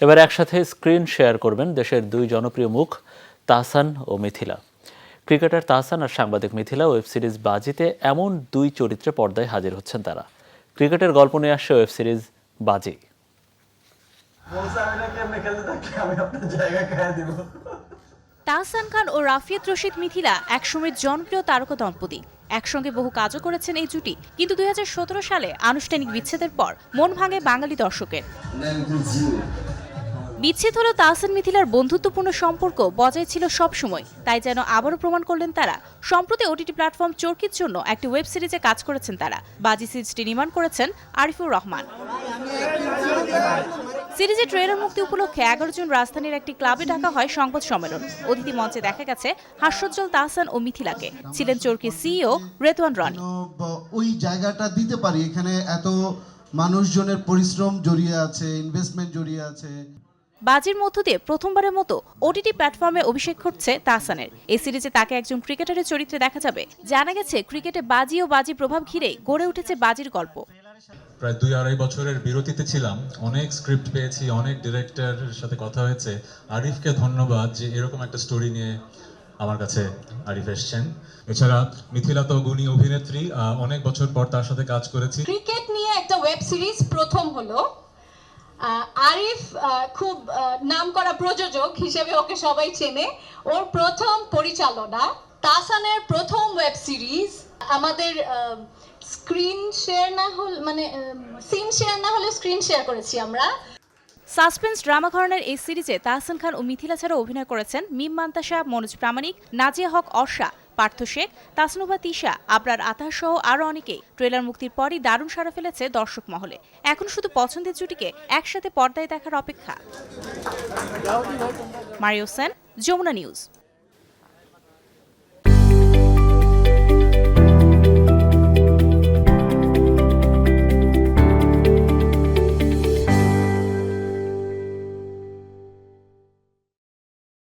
এবার একসাথে screen share করবেন দেশের দুই জনপ্রিয় মুখ তাহসান ও মিথিলা। ক্রিকেটার তাহসান আর সাংবাদিক মিথিলা ওয়েব সিরিজ বাজিতে এমন দুই চরিত্রে পর্দায় হাজির হচ্ছেন তারা। ক্রিকেটের গল্প নিয়ে আসছে ওয়েব সিরিজ বাজি। তাহসান খান ও রাফিয়াত রশিদ মিথিলা একসময়ের জনপ্রিয় তারকা দম্পতি। একসঙ্গে বহু কাজও করেছেন এই জুটি, কিন্তু 2017 সালে আনুষ্ঠানিক বিচ্ছেদের পর মন ভাঙে বাঙালি দর্শকের। বিচ্ছেদ হলো তাহসান মিথিলার বন্ধুত্বপূর্ণ সম্পর্ক বজায় ছিল সব সময়, তাই যেন আবারও প্রমাণ করলেন তারা। সম্প্রতি ওটিটি প্ল্যাটফর্ম চরকির জন্য একটি ওয়েব সিরিজে কাজ করেছেন তারা। বাজি সিরিজটি নির্মাণ করেছেন আরিফুর রহমান। সিরিজের ট্রেলার মুক্তি উপলক্ষে 11 জন রাজধানীর একটি ক্লাবে ডাকা হয় সংবাদ সম্মেলন। অতিথি মঞ্চে দেখা গেছে হাস্যোজ্জ্বল তাহসান ও মিথিলাকে, ছিলেন চরকির সিইও রেতওয়ান রনি। ওই জায়গাটা দিতে পারি, এখানে এত মানুষজনের পরিশ্রম জড়িয়ে আছে, ইনভেস্টমেন্ট জড়িয়ে আছে। বাজির মধ্য দিয়ে প্রথমবারের মতো ওটিটি প্ল্যাটফর্মে অভিষেক ঘটছে তাহসানের। এই সিরিজে তাকে একজন ক্রিকেটারের চরিত্রে দেখা যাবে। জানা গেছে ক্রিকেটে বাজি ও বাজি প্রভাব ঘিরে গড়ে উঠেছে বাজির গল্প। প্রায় 2-2.5 বছরের বিরতিতে ছিলাম, অনেক স্ক্রিপ্ট পেয়েছি, অনেক ডিরেক্টরের সাথে কথা হয়েছে। আরিফকে ধন্যবাদ যে এরকম একটা স্টোরি নিয়ে আমার কাছে আরিফ এসছেন। এছাড়া মিথিলা তো গুণী অভিনেত্রী, অনেক বছর পর তার সাথে কাজ করেছি। ক্রিকেট নিয়ে একটা ওয়েব সিরিজ প্রথম হলো। আরিফ খুব নামকরা প্রযোজক হিসেবে ওকে সবাই চেনে। ওর প্রথম পরিচালনা, তাহসানের প্রথম ওয়েব সিরিজ। আমাদের স্ক্রিন শেয়ার না হলে, মানে সিন শেয়ার না হলে স্ক্রিন শেয়ার করেছি আমরা। সাসপেন্স ড্রামা ঘরানার এই সিরিজে তাহসান খান ও মিথিলা ছাড়া অভিনয় করেছেন মিম মান্তাসা, মনোজ প্রামাণিক, নাজিয়া হক অর্ষা, পার্থ শেখ, তাসনুভা তিশা, আবরার আতাহার সহ আরও অনেকেই। ট্রেলার মুক্তির পরই দারুণ সাড়া ফেলেছে দর্শক মহলে। এখন শুধু পছন্দের জুটিকে একসাথে পর্দায় দেখার অপেক্ষা। Mario Sen, Jamuna news.